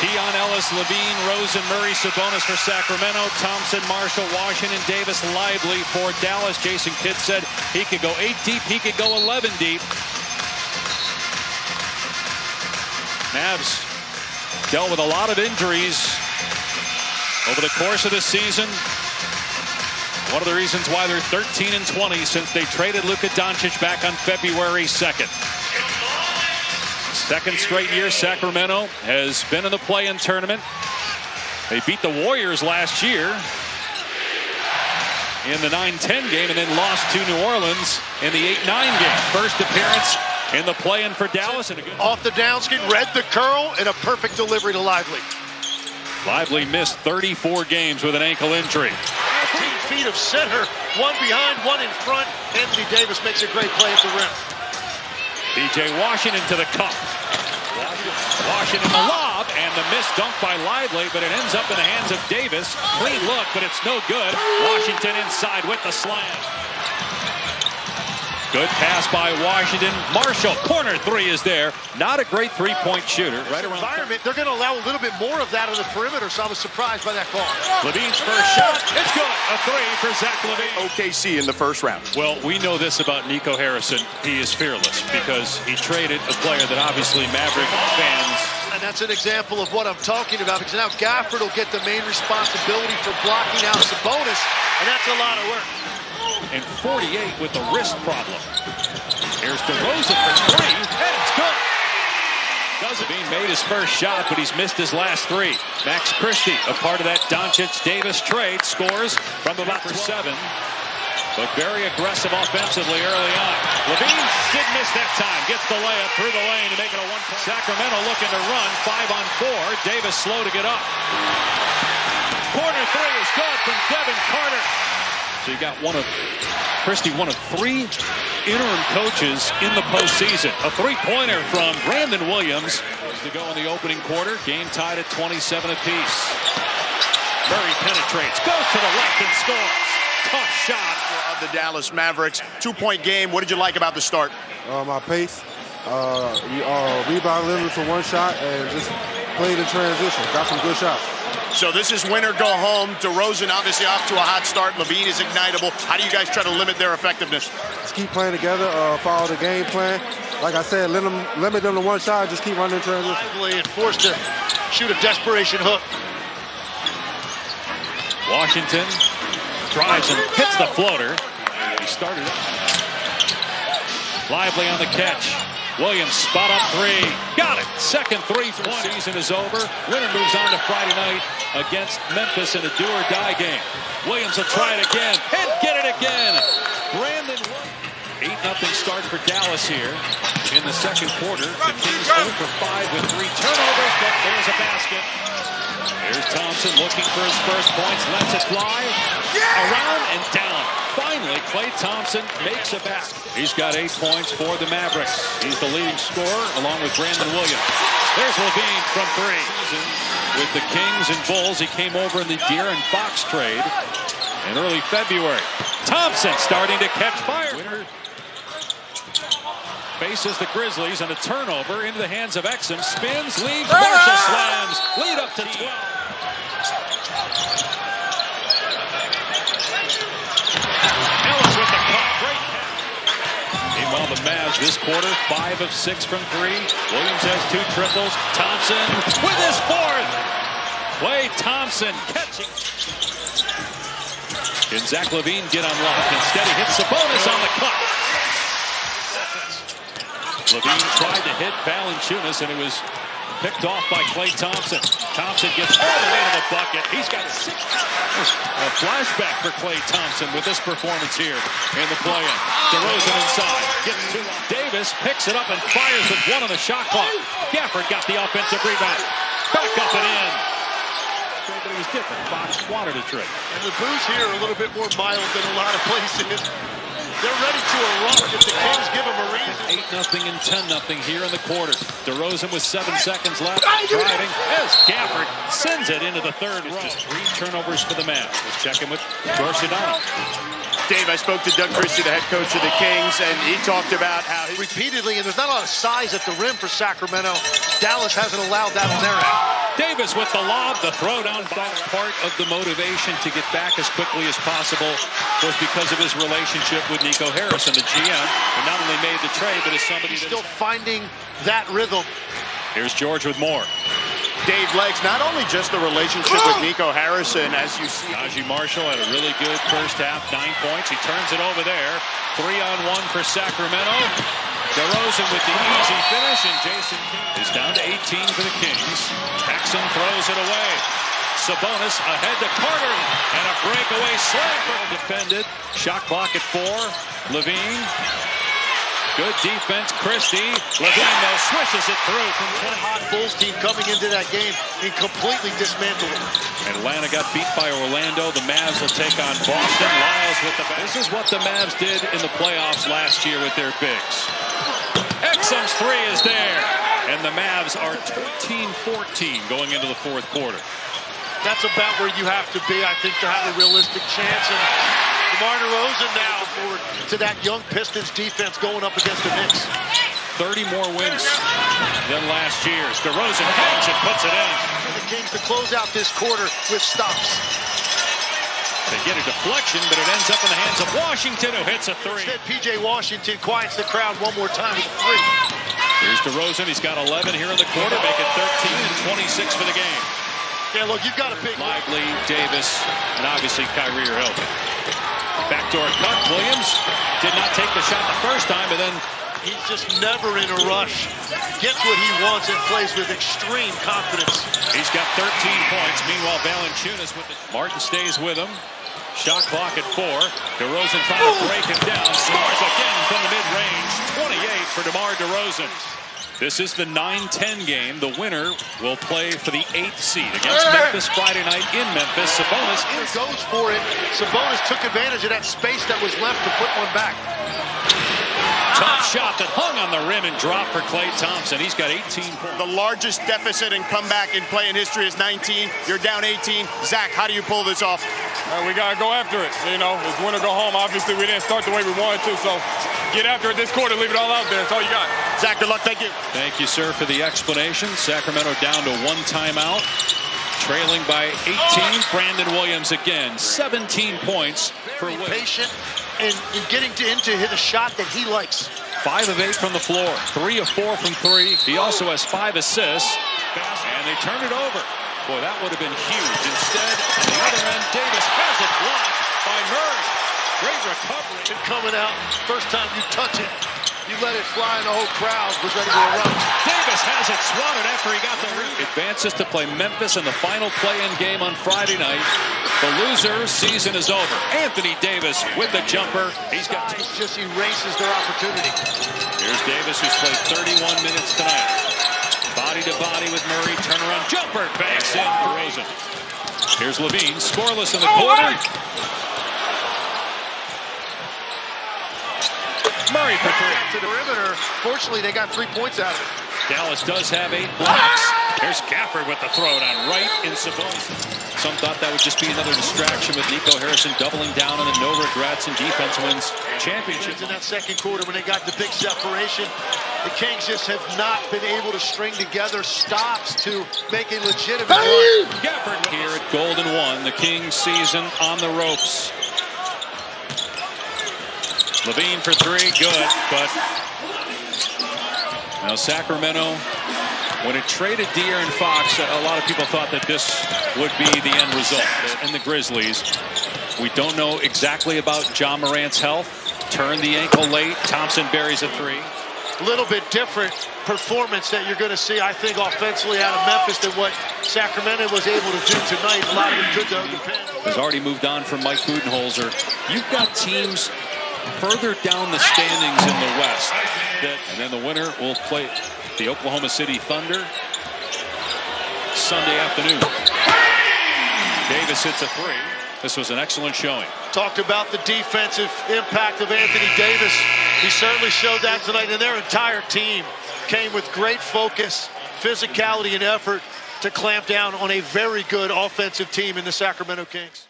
Keon Ellis, Levine, Rosen, Murray, Sabonis for Sacramento. Thompson, Marshall, Washington, Davis, Lively for Dallas. Jason Kidd said he could go 8 deep. He could go 11 deep. Mavs dealt with a lot of injuries over the course of the season. One of the reasons why they're 13-20 since they traded Luka Doncic back on February 2nd. Second straight year Sacramento has been in the play-in tournament. They beat the Warriors last year in the 9-10 game and then lost to New Orleans in the 8-9 game. First appearance in the play-in for Dallas. And off the downskin, read the curl, and a perfect delivery to Lively. Lively missed 34 games with an ankle injury. 15 feet of center, one behind, one in front. Anthony Davis makes a great play at the rim. P.J. Washington to the cup. Washington the lob, and the missed dunk by Lively, but it ends up in the hands of Davis. Clean look, but it's no good. Washington inside with the slam. Good pass by Washington. Marshall, corner three is there. Not a great three-point shooter. Right around environment, they're going to allow a little bit more of that on the perimeter, so I was surprised by that call. Levine's first shot. It's good. A three for Zach Levine. OKC in the first round. Well, we know this about Nico Harrison. He is fearless because he traded a player that obviously Maverick fans. And that's an example of what I'm talking about, because now Gafford will get the main responsibility for blocking out Sabonis, and that's a lot of work. And 48 with the wrist problem. Here's DeRozan for three, and it's good. Levine made his first shot, but he's missed his last three. Max Christie, a part of that Doncic-Davis trade, scores from about 7. But very aggressive offensively early on. Levine did miss that time. Gets the layup through the lane to make it a one-point. Sacramento looking to run 5-on-4. Davis slow to get up. Corner three is good from Devin Carter. So you got Christie, one of 3 interim coaches in the postseason. A three-pointer from Brandon Williams to go in the opening quarter. Game tied at 27 apiece. Murray penetrates, goes to the left and scores. Tough shot of the Dallas Mavericks. 2-point game. What did you like about the start? My pace. Rebound limited for one shot and just played in transition. Got some good shots. So this is win or go home. DeRozan obviously off to a hot start. Levine is ignitable. How do you guys try to limit their effectiveness? Just keep playing together, follow the game plan. Like I said, limit them to one shot, just keep running in transition. Lively and forced to shoot a desperation hook. Washington drives and hits the floater. He started up. Lively on the catch. Williams spot up three. Got it. Second three for the season is over. Winner moves on to Friday night against Memphis in a do-or-die game. Williams will try it again and get it again. Brandon Williams. 8-0 start for Dallas here in the second quarter. The Kings 0 for 5 with 3 turnovers, but there's a basket. Here's Thompson looking for his first points. Lets it fly. Around and down. Finally, Klay Thompson makes a basket. He's got 8 points for the Mavericks. He's the leading scorer along with Brandon Williams. There's Levine from 3. With the Kings and Bulls, he came over in the De'Aaron Fox trade in early February. Thompson starting to catch fire. Winner faces the Grizzlies and a turnover into the hands of Exum. Spins, leaves, Marshall slams. Lead up to 12. Ellis with the cut. Great catch. Meanwhile, the Mavs this quarter, 5 of 6 from 3. Williams has 2 triples. Thompson with his 4th. Klay Thompson catching. Can Zach Levine get unlocked? Instead, he hits Sabonis on the cut. Levine tried to hit Valanciunas, and it was picked off by Klay Thompson. Thompson gets all the way to the bucket. He's got 6. A flashback for Klay Thompson with this performance here in the play-in. DeRozan inside. Gets 2 off. Davis picks it up and fires with 1 on the shot clock. Gafford got the offensive rebound. Back up and in. But it was different. Fox wanted a trick. And the Blues here are a little bit more mild than a lot of places. They're ready to erupt if the Kings give them a reason. 8-0 and 10-0 here in the quarter. DeRozan with 7 seconds left. Driving as Gafford sends it into the third row. Just 3 turnovers for the Mavs. Let's check in with George Sedano. Dave, I spoke to Doug Christie, the head coach of the Kings, and he talked about how repeatedly, and there's not a lot of size at the rim for Sacramento. Dallas hasn't allowed that on their end. Davis with the lob, the throw down. Part of the motivation to get back as quickly as possible was because of his relationship with Nico Harrison, the GM, who not only made the trade, but is somebody He's still finding that rhythm. Here's George with more. Dave Legs, not only just the relationship with Nico Harrison, as you see. Najee Marshall had a really good first half, 9 points. He turns it over there. 3-on-1 for Sacramento. DeRozan with the easy finish, and Jason is down to 18 for the Kings. Paxson throws it away. Sabonis ahead to Carter, and a breakaway slam. Defended. Shot clock at 4. Levine. Good defense, Christie. Levine, though, swishes it through from Hot Bulls team coming into that game and completely dismantled it. Atlanta got beat by Orlando. The Mavs will take on Boston. Lyles with the... This is what the Mavs did in the playoffs last year with their bigs. Exum's 3 is there. And the Mavs are 13-14 going into the fourth quarter. That's about where you have to be, I think, to have a realistic chance. And DeMar DeRozan now forward to that young Pistons defense going up against the Knicks. 30 more wins than last year's. DeRozan hangs and puts it in. And the Kings to close out this quarter with stops. They get a deflection, but it ends up in the hands of Washington, who hits a 3. Instead, P.J. Washington quiets the crowd one more time with a 3. Here's DeRozan. He's got 11 here in the quarter, make it 13 and 26 for the game. Yeah, look, you've got a big... Lively, Davis, and obviously Kyrie are healthy. Backdoor cut. Williams did not take the shot the first time, but then... He's just never in a rush. Gets what he wants and plays with extreme confidence. He's got 13 points. Meanwhile, Valanciunas with the... Martin stays with him. Shot clock at 4. DeRozan trying to break him down. Scores again from the mid-range. 28 for DeMar DeRozan. This is the 9-10 game. The winner will play for the 8th seed against Memphis Friday night in Memphis. Sabonis goes for it. Sabonis took advantage of that space that was left to put one back. Tough shot that hung on the rim and dropped for Klay Thompson. He's got 18 points. The largest deficit in comeback in play in history is 19. You're down 18. Zach, how do you pull this off? We got to go after it. You know, it's win or go home. Obviously, we didn't start the way we wanted to, so get after it this quarter. Leave it all out there. That's all you got. Zach, good luck. Thank you. Thank you, sir, for the explanation. Sacramento down to 1 timeout. Trailing by 18. Brandon Williams again. 17 points for Williams. Patient and getting into hit a shot that he likes. 5 of 8 from the floor. 3 of 4 from 3. He also has 5 assists. And they turn it over. Boy, that would have been huge. Instead, on the other end, Davis has it blocked by Murray. Great recovery. Coming out, first time you touch it, you let it fly and the whole crowd was ready to erupt. Davis has it swatted after he got the rebound. Advances to play Memphis in the final play-in game on Friday night. The loser season is over. Anthony Davis with the jumper. He's got 2. Just erases their opportunity. Here's Davis, who's played 31 minutes tonight. Body to body with Murray. Turnaround jumper. Banks in for Rosen. Here's Levine. Scoreless in the quarter. Murray for 3. To the perimeter. Fortunately, they got 3 points out of it. Dallas does have 8 blocks. There's Gafford with the throwdown right in Sabonis. Some thought that would just be another distraction with Nico Harrison doubling down on the no regrets and defense wins championship. In that second quarter when they got the big separation, the Kings just have not been able to string together stops to make a legitimate run. Gafford here at Golden 1, the Kings season on the ropes. Levine for 3, good, but now Sacramento, when it traded De'Aaron Fox, a lot of people thought that this would be the end result. And the Grizzlies, we don't know exactly about Ja Morant's health. Turned the ankle late. Thompson buries a 3. A little bit different performance that you're going to see, I think, offensively out of Memphis than what Sacramento was able to do tonight. A lot of it could depend. Has already moved on from Mike Budenholzer. You've got teams further down the standings in the West. And then the winner will play the Oklahoma City Thunder Sunday afternoon. Davis hits a 3. This was an excellent showing. Talked about the defensive impact of Anthony Davis. He certainly showed that tonight, and their entire team came with great focus, physicality, and effort to clamp down on a very good offensive team in the Sacramento Kings.